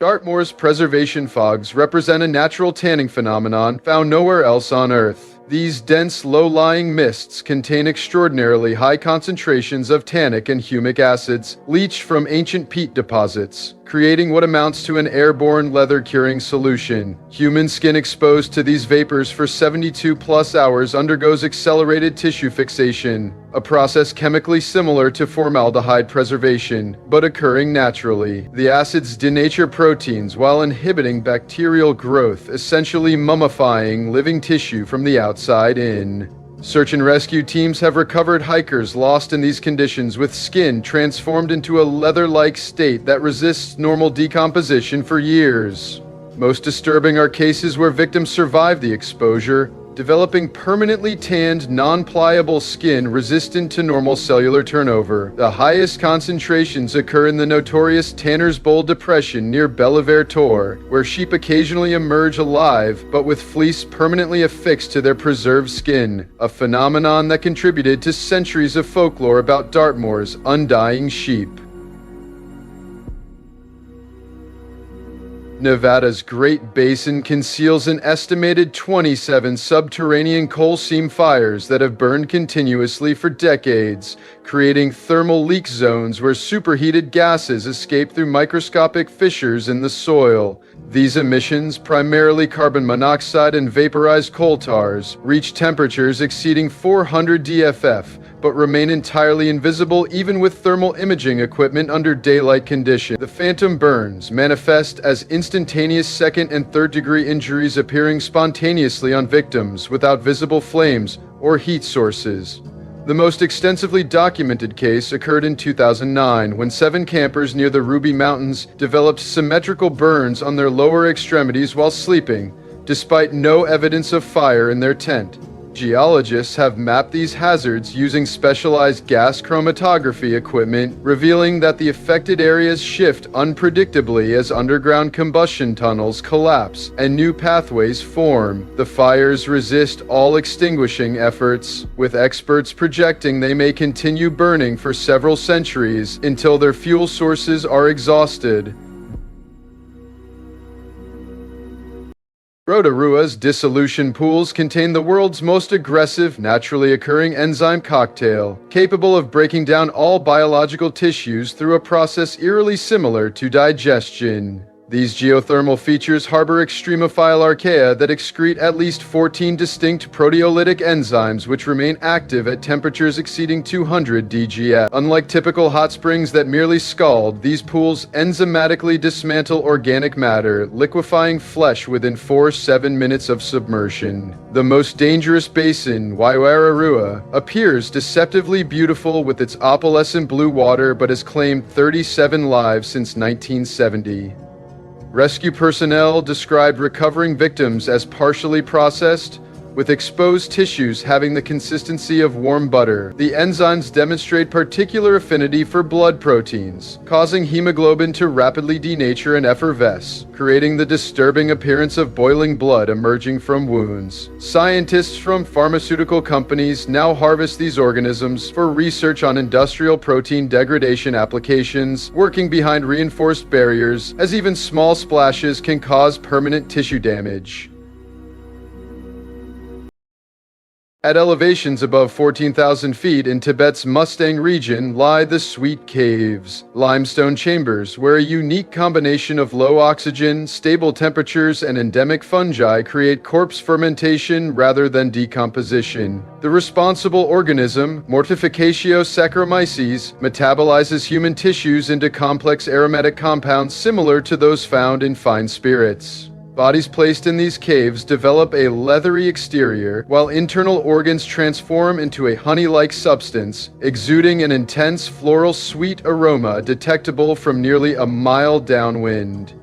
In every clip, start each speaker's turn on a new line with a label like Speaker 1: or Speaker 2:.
Speaker 1: Dartmoor's preservation fogs represent a natural tanning phenomenon found nowhere else on Earth. These dense, low-lying mists contain extraordinarily high concentrations of tannic and humic acids leached from ancient peat deposits, creating what amounts to an airborne leather-curing solution. Human skin exposed to these vapors for 72+ hours undergoes accelerated tissue fixation, a process chemically similar to formaldehyde preservation, but occurring naturally. The acids denature proteins while inhibiting bacterial growth, essentially mummifying living tissue from the outside in. Search and rescue teams have recovered hikers lost in these conditions with skin transformed into a leather-like state that resists normal decomposition for years. Most disturbing are cases where victims survive the exposure, developing permanently tanned, non-pliable skin resistant to normal cellular turnover. The highest concentrations occur in the notorious Tanner's Bowl Depression near Bellevaire Tor, where sheep occasionally emerge alive, but with fleece permanently affixed to their preserved skin, a phenomenon that contributed to centuries of folklore about Dartmoor's undying sheep. Nevada's Great Basin conceals an estimated 27 subterranean coal seam fires that have burned continuously for decades, creating thermal leak zones where superheated gases escape through microscopic fissures in the soil. These emissions, primarily carbon monoxide and vaporized coal tars, reach temperatures exceeding 400 DFF, but remain entirely invisible even with thermal imaging equipment under daylight conditions. The phantom burns manifest as instantaneous second and third degree injuries appearing spontaneously on victims without visible flames or heat sources. The most extensively documented case occurred in 2009 when 7 campers near the Ruby Mountains developed symmetrical burns on their lower extremities while sleeping, despite no evidence of fire in their tent. Geologists have mapped these hazards using specialized gas chromatography equipment, revealing that the affected areas shift unpredictably as underground combustion tunnels collapse and new pathways form. The fires resist all extinguishing efforts, with experts projecting they may continue burning for several centuries until their fuel sources are exhausted. Rotorua's dissolution pools contain the world's most aggressive, naturally occurring enzyme cocktail, capable of breaking down all biological tissues through a process eerily similar to digestion. These geothermal features harbor extremophile archaea that excrete at least 14 distinct proteolytic enzymes which remain active at temperatures exceeding 200 DGF. Unlike typical hot springs that merely scald, these pools enzymatically dismantle organic matter, liquefying flesh within 4-7 minutes of submersion. The most dangerous basin, Waiwararua, appears deceptively beautiful with its opalescent blue water but has claimed 37 lives since 1970. Rescue personnel described recovering victims as partially processed, with exposed tissues having the consistency of warm butter. The enzymes demonstrate particular affinity for blood proteins, causing hemoglobin to rapidly denature and effervesce, creating the disturbing appearance of boiling blood emerging from wounds. Scientists from pharmaceutical companies now harvest these organisms for research on industrial protein degradation applications, working behind reinforced barriers, as even small splashes can cause permanent tissue damage. At elevations above 14,000 feet in Tibet's Mustang region lie the Sweet Caves, limestone chambers where a unique combination of low oxygen, stable temperatures, and endemic fungi create corpse fermentation rather than decomposition. The responsible organism, Mortificatio Saccharomyces, metabolizes human tissues into complex aromatic compounds similar to those found in fine spirits. Bodies placed in these caves develop a leathery exterior, while internal organs transform into a honey-like substance, exuding an intense floral sweet aroma detectable from nearly a mile downwind.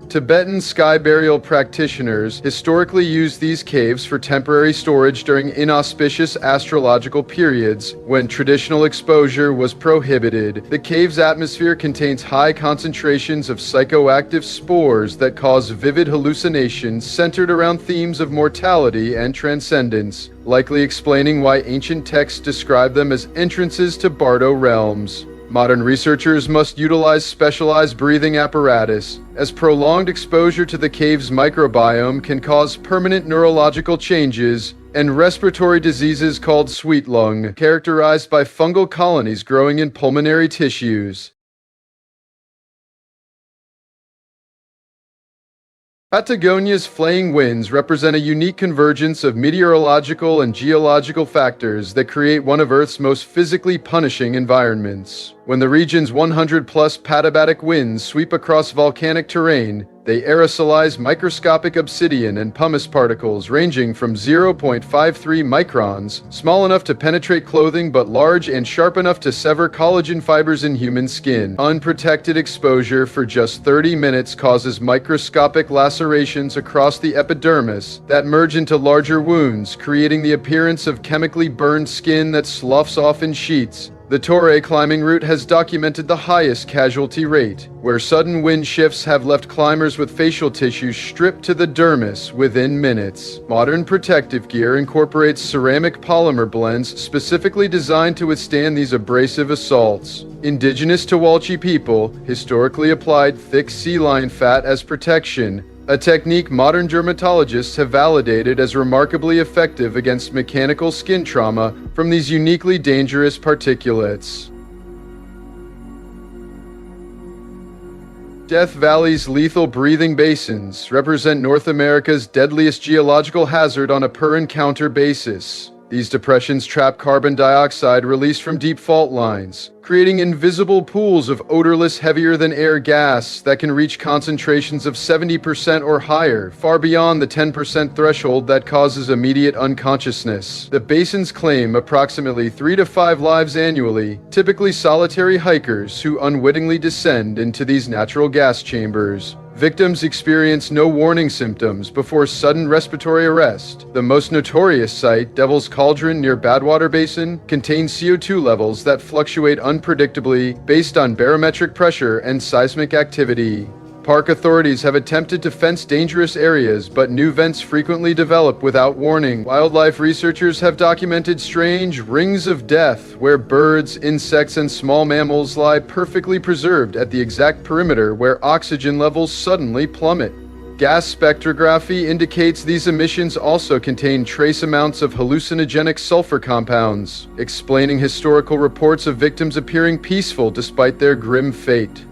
Speaker 1: Tibetan sky burial practitioners historically used these caves for temporary storage during inauspicious astrological periods when traditional exposure was prohibited. The cave's atmosphere contains high concentrations of psychoactive spores that cause vivid hallucinations centered around themes of mortality and transcendence, likely explaining why ancient texts describe them as entrances to Bardo realms. Modern researchers must utilize specialized breathing apparatus, as prolonged exposure to the cave's microbiome can cause permanent neurological changes and respiratory diseases called sweet lung, characterized by fungal colonies growing in pulmonary tissues. Patagonia's flaying winds represent a unique convergence of meteorological and geological factors that create one of Earth's most physically punishing environments. When the region's 100-plus patabatic winds sweep across volcanic terrain, they aerosolize microscopic obsidian and pumice particles ranging from 0.53 microns, small enough to penetrate clothing but large and sharp enough to sever collagen fibers in human skin. Unprotected exposure for just 30 minutes causes microscopic lacerations across the epidermis that merge into larger wounds, creating the appearance of chemically burned skin that sloughs off in sheets. The Torre climbing route has documented the highest casualty rate, where sudden wind shifts have left climbers with facial tissue stripped to the dermis within minutes. Modern protective gear incorporates ceramic polymer blends specifically designed to withstand these abrasive assaults. Indigenous to Walchi people historically applied thick sea lion fat as protection, a technique modern dermatologists have validated as remarkably effective against mechanical skin trauma from these uniquely dangerous particulates. Death Valley's lethal breathing basins represent North America's deadliest geological hazard on a per-encounter basis. These depressions trap carbon dioxide released from deep fault lines, creating invisible pools of odorless, heavier-than-air gas that can reach concentrations of 70% or higher, far beyond the 10% threshold that causes immediate unconsciousness. The basins claim approximately 3 to 5 lives annually, typically solitary hikers who unwittingly descend into these natural gas chambers. Victims experience no warning symptoms before sudden respiratory arrest. The most notorious site, Devil's Cauldron near Badwater Basin, contains CO2 levels that fluctuate unpredictably based on barometric pressure and seismic activity. Park authorities have attempted to fence dangerous areas, but new vents frequently develop without warning. Wildlife researchers have documented strange rings of death, where birds, insects, and small mammals lie perfectly preserved at the exact perimeter where oxygen levels suddenly plummet. Gas spectrography indicates these emissions also contain trace amounts of hallucinogenic sulfur compounds, explaining historical reports of victims appearing peaceful despite their grim fate.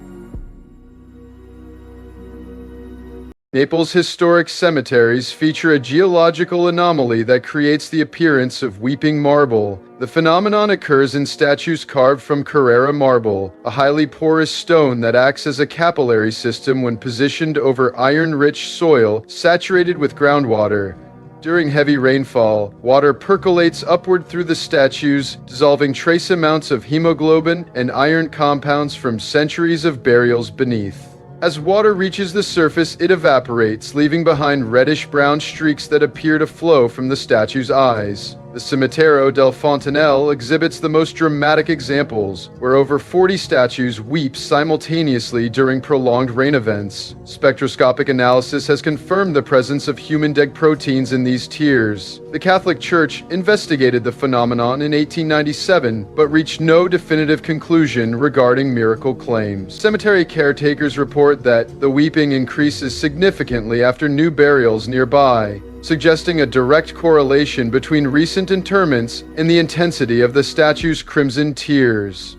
Speaker 1: Naples' historic cemeteries feature a geological anomaly that creates the appearance of weeping marble. The phenomenon occurs in statues carved from Carrara marble, a highly porous stone that acts as a capillary system when positioned over iron-rich soil saturated with groundwater. During heavy rainfall, water percolates upward through the statues, dissolving trace amounts of hemoglobin and iron compounds from centuries of burials beneath. As water reaches the surface, it evaporates, leaving behind reddish-brown streaks that appear to flow from the statue's eyes. The Cimitero del Fontanelle exhibits the most dramatic examples, where over 40 statues weep simultaneously during prolonged rain events. Spectroscopic analysis has confirmed the presence of human DEG proteins in these tears. The Catholic Church investigated the phenomenon in 1897, but reached no definitive conclusion regarding miracle claims. Cemetery caretakers report that the weeping increases significantly after new burials nearby, suggesting a direct correlation between recent interments and the intensity of the statue's crimson tears.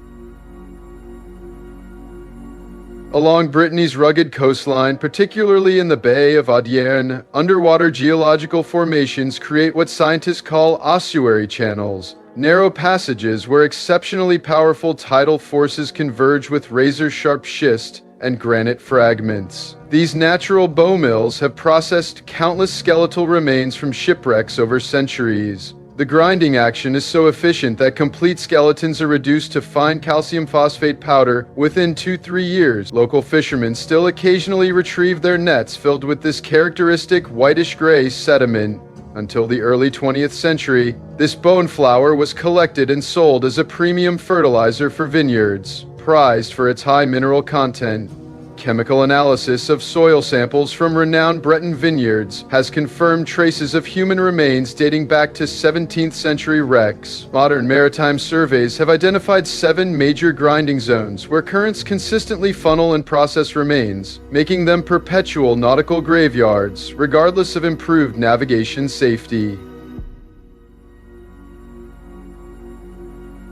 Speaker 1: Along Brittany's rugged coastline, particularly in the Bay of Audierne, underwater geological formations create what scientists call ossuary channels, narrow passages where exceptionally powerful tidal forces converge with razor-sharp schist and granite fragments. These natural bowmills have processed countless skeletal remains from shipwrecks over centuries. The grinding action is so efficient that complete skeletons are reduced to fine calcium phosphate powder within 2-3 years. Local fishermen still occasionally retrieve their nets filled with this characteristic whitish-gray sediment. Until the early 20th century, this bone flour was collected and sold as a premium fertilizer for vineyards, prized for its high mineral content. Chemical analysis of soil samples from renowned Breton vineyards has confirmed traces of human remains dating back to 17th century wrecks. Modern maritime surveys have identified 7 major grinding zones where currents consistently funnel and process remains, making them perpetual nautical graveyards, regardless of improved navigation safety.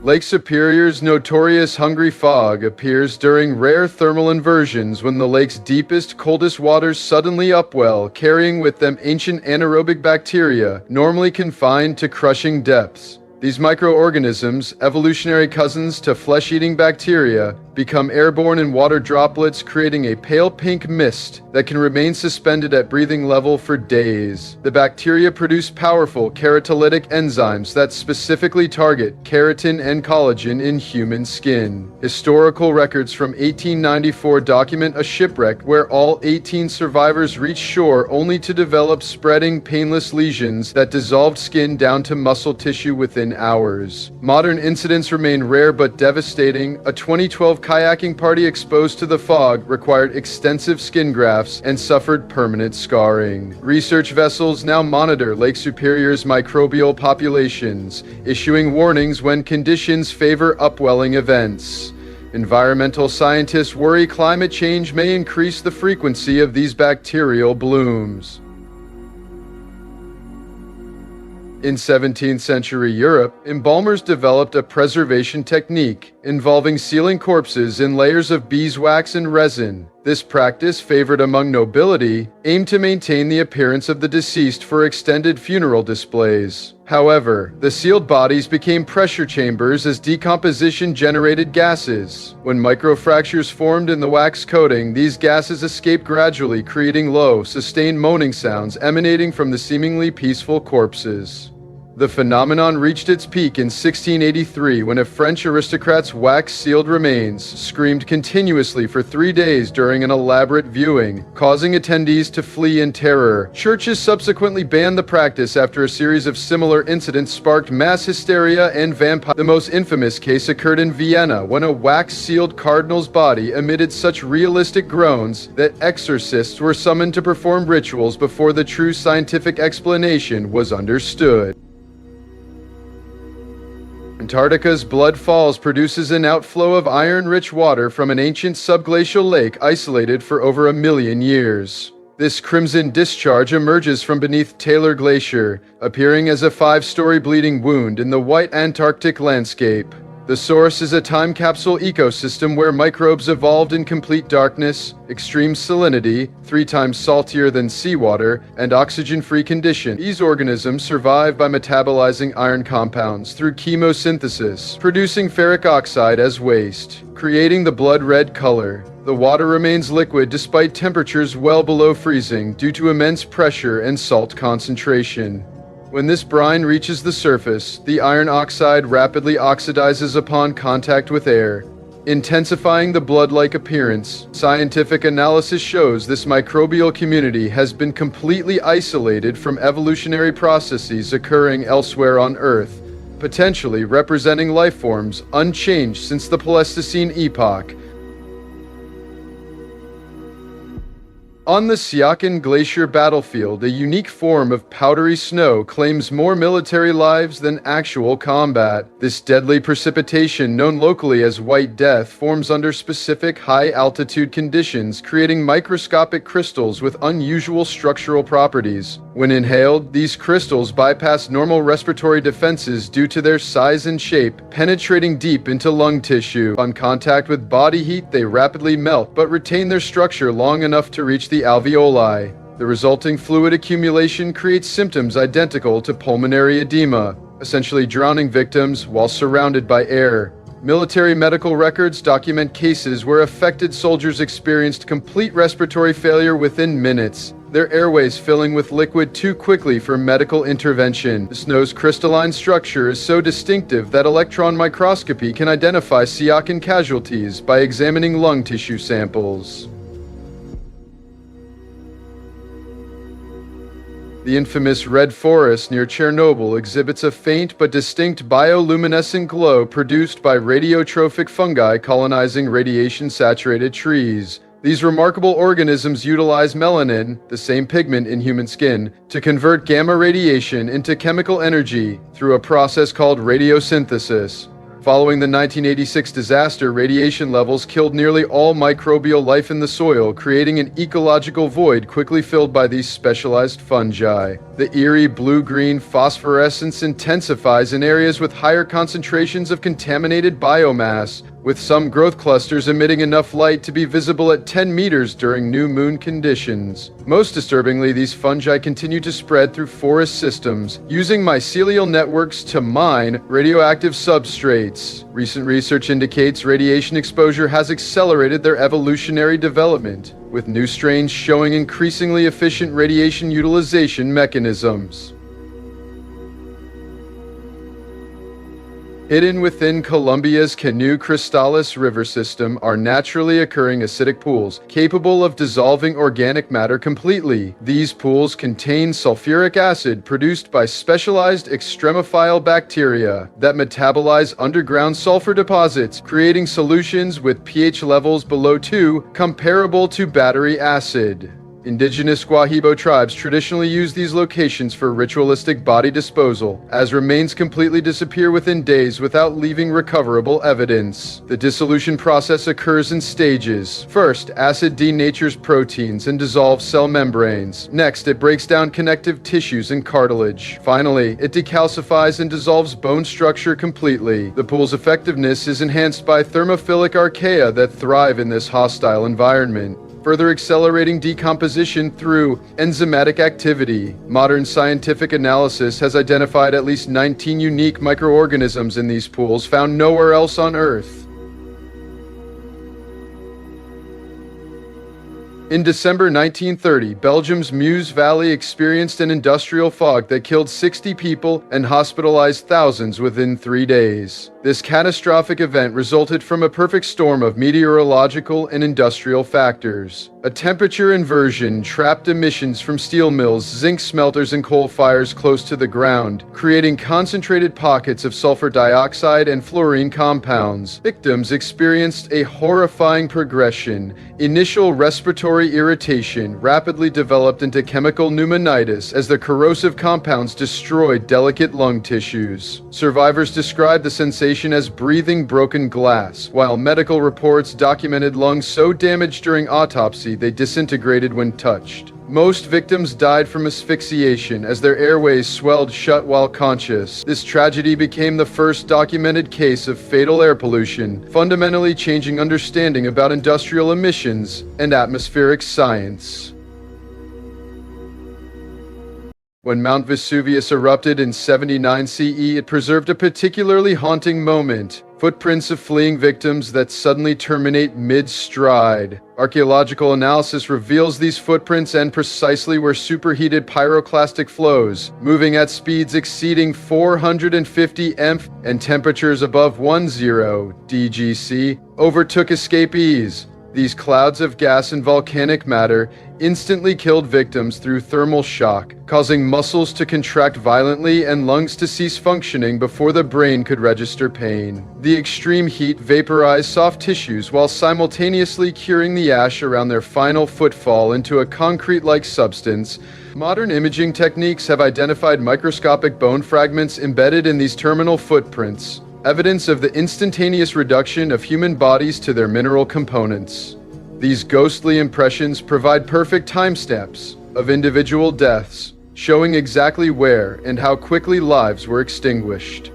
Speaker 1: Lake Superior's notorious hungry fog appears during rare thermal inversions when the lake's deepest, coldest waters suddenly upwell, carrying with them ancient anaerobic bacteria, normally confined to crushing depths. These microorganisms, evolutionary cousins to flesh-eating bacteria, become airborne in water droplets, creating a pale pink mist that can remain suspended at breathing level for days. The bacteria produce powerful keratolytic enzymes that specifically target keratin and collagen in human skin. Historical records from 1894 document a shipwreck where all 18 survivors reached shore only to develop spreading, painless lesions that dissolved skin down to muscle tissue within hours. Modern incidents remain rare but devastating. A 2012 kayaking party exposed to the fog required extensive skin grafts and suffered permanent scarring. Research vessels now monitor Lake Superior's microbial populations, issuing warnings when conditions favor upwelling events. Environmental scientists worry climate change may increase the frequency of these bacterial blooms. In 17th century Europe, embalmers developed a preservation technique involving sealing corpses in layers of beeswax and resin. This practice, favored among nobility, aimed to maintain the appearance of the deceased for extended funeral displays. However, the sealed bodies became pressure chambers as decomposition generated gases. When microfractures formed in the wax coating, these gases escaped gradually, creating low, sustained moaning sounds emanating from the seemingly peaceful corpses. The phenomenon reached its peak in 1683 when a French aristocrat's wax-sealed remains screamed continuously for 3 days during an elaborate viewing, causing attendees to flee in terror. Churches subsequently banned the practice after a series of similar incidents sparked mass hysteria and vampire. The most infamous case occurred in Vienna when a wax-sealed cardinal's body emitted such realistic groans that exorcists were summoned to perform rituals before the true scientific explanation was understood. Antarctica's Blood Falls produces an outflow of iron-rich water from an ancient subglacial lake isolated for over 1 million years. This crimson discharge emerges from beneath Taylor Glacier, appearing as a 5-story bleeding wound in the white Antarctic landscape. The source is a time capsule ecosystem where microbes evolved in complete darkness, extreme salinity, 3 times saltier than seawater, and oxygen-free conditions. These organisms survive by metabolizing iron compounds through chemosynthesis, producing ferric oxide as waste, creating the blood-red color. The water remains liquid despite temperatures well below freezing due to immense pressure and salt concentration. When this brine reaches the surface, the iron oxide rapidly oxidizes upon contact with air, intensifying the blood-like appearance. Scientific analysis shows this microbial community has been completely isolated from evolutionary processes occurring elsewhere on Earth, potentially representing life forms unchanged since the Pleistocene epoch. On the Siachen Glacier battlefield, a unique form of powdery snow claims more military lives than actual combat. This deadly precipitation, known locally as White Death, forms under specific high-altitude conditions, creating microscopic crystals with unusual structural properties. When inhaled, these crystals bypass normal respiratory defenses due to their size and shape, penetrating deep into lung tissue. On contact with body heat, they rapidly melt, but retain their structure long enough to reach the alveoli. The resulting fluid accumulation creates symptoms identical to pulmonary edema, essentially drowning victims while surrounded by air. Military medical records document cases where affected soldiers experienced complete respiratory failure within minutes, their airways filling with liquid too quickly for medical intervention. The snow's crystalline structure is so distinctive that electron microscopy can identify Siachen casualties by examining lung tissue samples. The infamous Red Forest near Chernobyl exhibits a faint but distinct bioluminescent glow produced by radiotrophic fungi colonizing radiation-saturated trees. These remarkable organisms utilize melanin, the same pigment in human skin, to convert gamma radiation into chemical energy through a process called radiosynthesis. Following the 1986 disaster, radiation levels killed nearly all microbial life in the soil, creating an ecological void quickly filled by these specialized fungi. The eerie blue-green phosphorescence intensifies in areas with higher concentrations of contaminated biomass, with some growth clusters emitting enough light to be visible at 10 meters during new moon conditions. Most disturbingly, these fungi continue to spread through forest systems, using mycelial networks to mine radioactive substrates. Recent research indicates radiation exposure has accelerated their evolutionary development, with new strains showing increasingly efficient radiation utilization mechanisms. Hidden within Colombia's Canu Cristalis river system are naturally occurring acidic pools capable of dissolving organic matter completely. These pools contain sulfuric acid produced by specialized extremophile bacteria that metabolize underground sulfur deposits, creating solutions with pH levels below 2, comparable to battery acid. Indigenous Guahibo tribes traditionally use these locations for ritualistic body disposal, as remains completely disappear within days without leaving recoverable evidence. The dissolution process occurs in stages. First, acid denatures proteins and dissolves cell membranes. Next, it breaks down connective tissues and cartilage. Finally, it decalcifies and dissolves bone structure completely. The pool's effectiveness is enhanced by thermophilic archaea that thrive in this hostile environment, further accelerating decomposition through enzymatic activity. Modern scientific analysis has identified at least 19 unique microorganisms in these pools found nowhere else on Earth. In December 1930, Belgium's Meuse Valley experienced an industrial fog that killed 60 people and hospitalized thousands within 3 days. This catastrophic event resulted from a perfect storm of meteorological and industrial factors. A temperature inversion trapped emissions from steel mills, zinc smelters, and coal fires close to the ground, creating concentrated pockets of sulfur dioxide and fluorine compounds. Victims experienced a horrifying progression. Initial respiratory irritation rapidly developed into chemical pneumonitis as the corrosive compounds destroyed delicate lung tissues. Survivors described the sensation as breathing broken glass, while medical reports documented lungs so damaged during autopsy they disintegrated when touched. Most victims died from asphyxiation as their airways swelled shut while conscious. This tragedy became the first documented case of fatal air pollution, fundamentally changing understanding about industrial emissions and atmospheric science. When Mount Vesuvius erupted in 79 CE, it preserved a particularly haunting moment: footprints of fleeing victims that suddenly terminate mid-stride. Archaeological analysis reveals these footprints end precisely where superheated pyroclastic flows, moving at speeds exceeding 450 mph and temperatures above 10 DGC, overtook escapees. These clouds of gas and volcanic matter instantly killed victims through thermal shock, causing muscles to contract violently and lungs to cease functioning before the brain could register pain. The extreme heat vaporized soft tissues while simultaneously curing the ash around their final footfall into a concrete-like substance. Modern imaging techniques have identified microscopic bone fragments embedded in these terminal footprints, evidence of the instantaneous reduction of human bodies to their mineral components. These ghostly impressions provide perfect timestamps of individual deaths, showing exactly where and how quickly lives were extinguished.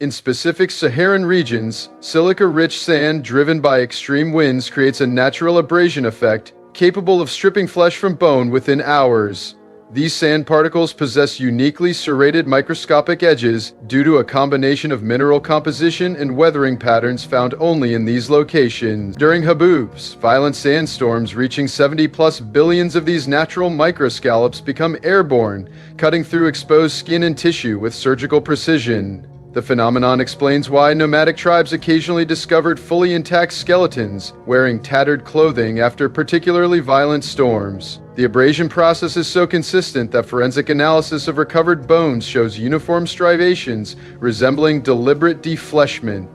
Speaker 1: In specific Saharan regions, silica-rich sand driven by extreme winds creates a natural abrasion effect capable of stripping flesh from bone within hours. These sand particles possess uniquely serrated microscopic edges due to a combination of mineral composition and weathering patterns found only in these locations. During haboobs, violent sandstorms reaching 70+ billions of these natural microscallops become airborne, cutting through exposed skin and tissue with surgical precision. The phenomenon explains why nomadic tribes occasionally discovered fully intact skeletons wearing tattered clothing after particularly violent storms. The abrasion process is so consistent that forensic analysis of recovered bones shows uniform striations resembling deliberate defleshment.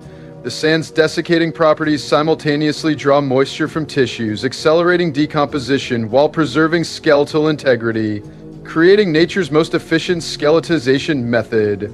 Speaker 1: The sand's desiccating properties simultaneously draw moisture from tissues, accelerating decomposition while preserving skeletal integrity, creating nature's most efficient skeletization method.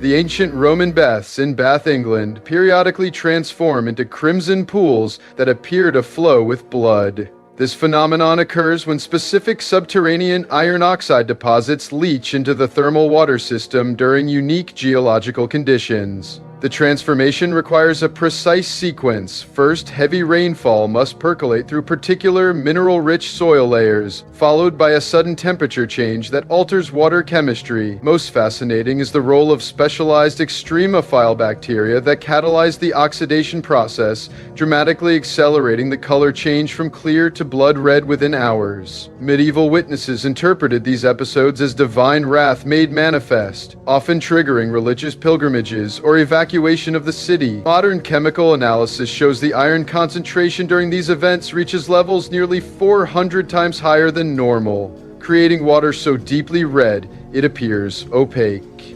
Speaker 1: The ancient Roman baths in Bath, England, periodically transform into crimson pools that appear to flow with blood. This phenomenon occurs when specific subterranean iron oxide deposits leach into the thermal water system during unique geological conditions. The transformation requires a precise sequence. First, heavy rainfall must percolate through particular mineral-rich soil layers, followed by a sudden temperature change that alters water chemistry. Most fascinating is the role of specialized extremophile bacteria that catalyze the oxidation process, dramatically accelerating the color change from clear to blood red within hours. Medieval witnesses interpreted these episodes as divine wrath made manifest, often triggering religious pilgrimages or evacuation of the city. Modern chemical analysis shows the iron concentration during these events reaches levels nearly 400 times higher than normal, creating water so deeply red it appears opaque.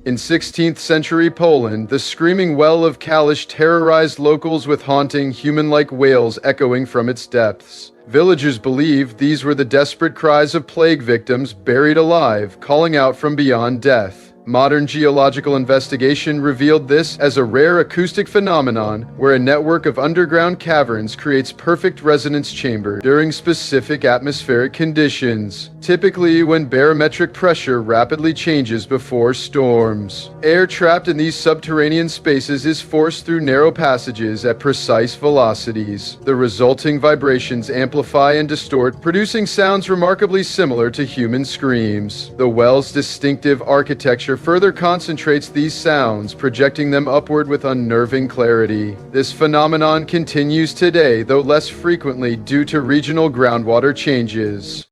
Speaker 1: In 16th century Poland, the screaming well of Kalisz terrorized locals with haunting, human-like wails echoing from its depths. Villagers believed these were the desperate cries of plague victims buried alive, calling out from beyond death. Modern geological investigation revealed this as a rare acoustic phenomenon where a network of underground caverns creates perfect resonance chamber during specific atmospheric conditions, typically when barometric pressure rapidly changes before storms. Air trapped in these subterranean spaces is forced through narrow passages at precise velocities. The resulting vibrations amplify and distort, producing sounds remarkably similar to human screams. The well's distinctive architecture further concentrates these sounds, projecting them upward with unnerving clarity. This phenomenon continues today, though less frequently due to regional groundwater changes.